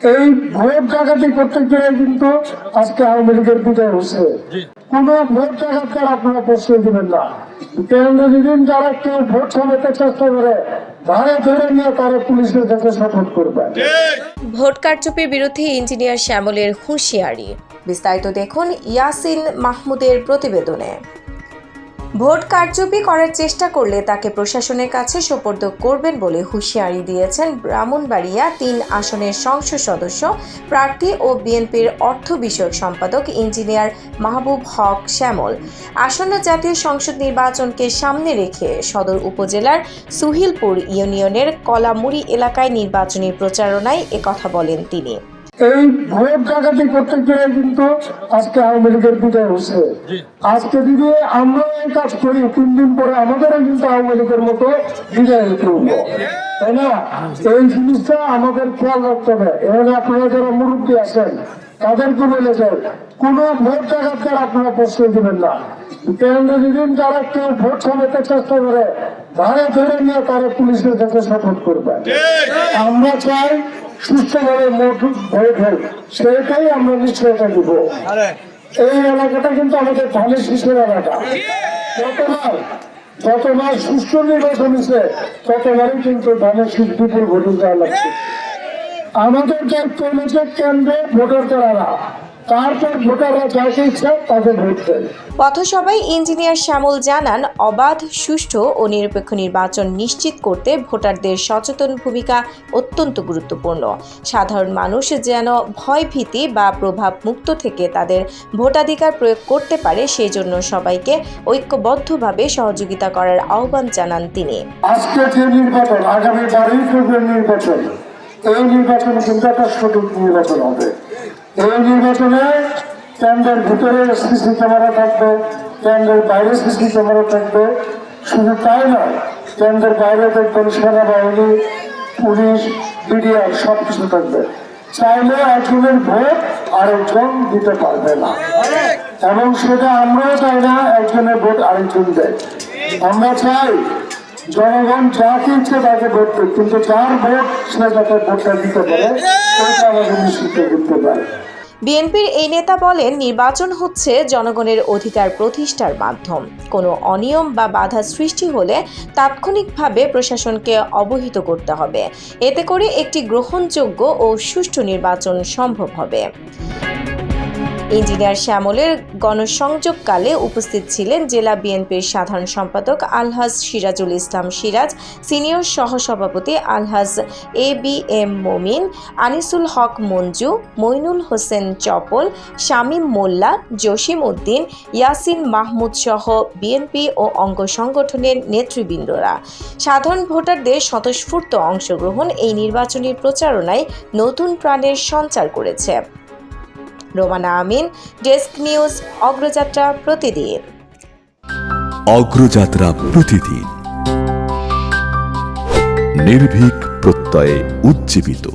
এই ভোট ডাকাতি করতে গিয়ে কিন্তু আজকে আওয়ামী লীগের বিদায় হচ্ছে। কোন ভোট ডাকাতের আপনারা প্রশ্রয় দিবেন না। কেন্দ্র যেদিন যারা কেউ ভোট ছাপাতে চেষ্টা করে ধারে ধরে নিয়ে তারা পুলিশের কাছে সাপোর্ট করবে। ভোট কারচুপির বিরুদ্ধে ইঞ্জিনিয়ার শ্যামলের হুঁশিয়ারি। বিস্তারিত দেখুন ইয়াসিন মাহমুদের প্রতিবেদনে। ভোট কারচুপি করার চেষ্টা করলে তাকে প্রশাসনের কাছে সোপর্দ করবেন বলে হুঁশিয়ারি দিয়েছেন ব্রাহ্মণবাড়িয়া ৩ আসনের সংসদ সদস্য প্রার্থী ও বিএনপির অর্থ বিষয়ক সম্পাদক ইঞ্জিনিয়ার মাহবুব হক শ্যামল। আসন্ন জাতীয় সংসদ নির্বাচনকে সামনে রেখে সদর উপজেলার সুহিলপুর ইউনিয়নের কলামুড়ি এলাকায় নির্বাচনী প্রচারণায় একথা বলেন তিনি। এই ভোট ডাকাতি করতে গিয়ে কিন্তু আজকে আওয়ামী লীগের বিদায় হচ্ছে। আজকে যদি আমরা এই কাজ করি 3 দিন পরে আমাদেরও কিন্তু আওয়ামী লীগের মতো বিদায় হতে হবে, তাই না? এই জিনিসটা আমাদের খেয়াল রাখতে হবে। এখানে আপনারা যারা মুরব্বী আছেন তাদেরকে বলে যায় কোন ভোট ডাকাতের আপনারা প্রশ্রয় দিবেন না। কেন্দ্র যেদিন যারা কেউ ভোট ছাপাতে চেষ্টা করে ধারে ধরে নিয়ে তারা পুলিশের কাছে সাপোর্ট করবে। আমরা চাই সুস্থভাবে ভোট হোক, সেটাই আমরা নিশ্চয়তা দিব। এই এলাকাটা কিন্তু আমাদের ধানের শীষের এলাকা। যতবার সুস্থ নির্বাচন হচ্ছে ততবারই কিন্তু ধানের শীষ বিপুল ভোটে দেওয়া লাগছে। আমাদের দায়িত্ব হচ্ছে কেন্দ্রে ভোটার করা, তারপর ভোটাররা যাকে ইচ্ছা তাকে ভোট দেয়। পথসভায় ইঞ্জিনিয়ার শ্যামল জানান, অবাধ, সুষ্ঠু ও নিরপেক্ষ নির্বাচন নিশ্চিত করতে ভোটারদের সচেতন ভূমিকা অত্যন্ত গুরুত্বপূর্ণ। সাধারণ মানুষ যেন ভয়ভীতি বা প্রভাব মুক্ত থেকে তাদের ভোটাধিকার প্রয়োগ করতে পারে, সেই জন্য সবাইকে ঐক্যবদ্ধভাবে সহযোগিতা করার আহ্বান জানান তিনি। আজকে যে নির্বাচন, আগামী 12 ফেব্রুয়ারি নির্বাচন, এই নির্বাচন কিন্তু একটা সঠিক নির্বাচন হবে। এই নির্বাচনে কেন্দ্রের ভিতরে সিসি ক্যামেরা থাকবে, কেন্দ্রের বাইরে সিসি ক্যামেরা থাকবে। শুধু তাই নয়, কেন্দ্রের বাইরে দেখবেন সেনাবাহিনী, পুলিশ, বিডিআর সবকিছু থাকবে। চাইলে একজনের ভোট আরেকজন দিতে পারবে না, এবং সেটা আমরাও চাই না একজনের ভোট আরেকজন দেয়। আমরা চাই জনগণ যাকে ইচ্ছে তাকে ভোট দেয়, কিন্তু যার ভোট সে যাতে ভোটটা দিতে পারে সেটা আমাদের নিশ্চিত করতে পারে। বিএনপির এই নেতা বলেন, নির্বাচন হচ্ছে জনগণের অধিকার প্রতিষ্ঠার মাধ্যম। কোনো অনিয়ম বা বাধা সৃষ্টি হলে তাৎক্ষণিকভাবে প্রশাসনকে অবহিত করতে হবে। এতে করে একটি গ্রহণযোগ্য ও সুষ্ঠু নির্বাচন সম্ভব হবে। ইঞ্জিনিয়ার শ্যামলের গণসংযোগকালে উপস্থিত ছিলেন জেলা বিএনপির সাধারণ সম্পাদক আলহাজ সিরাজুল ইসলাম সিরাজ, সিনিয়র সহসভাপতি আলহাজ ABM মমিন, আনিসুল হক মঞ্জু, মইনুল হোসেন চপল, শামীম মোল্লা, জসিম উদ্দিন, ইয়াসিন মাহমুদ সহ বিএনপি ও অঙ্গ সংগঠনের নেতৃবৃন্দরা। সাধারণ ভোটারদের স্বতঃস্ফূর্ত অংশগ্রহণ এই নির্বাচনী প্রচারণায় নতুন প্রাণের সঞ্চার করেছে। রোমানা আমিন, ডেস্ক নিউজ, অগ্রযাত্রা প্রতিদিন। অগ্রযাত্রা প্রতিদিন, নির্ভীক প্রত্যয়ে উজ্জীবিত।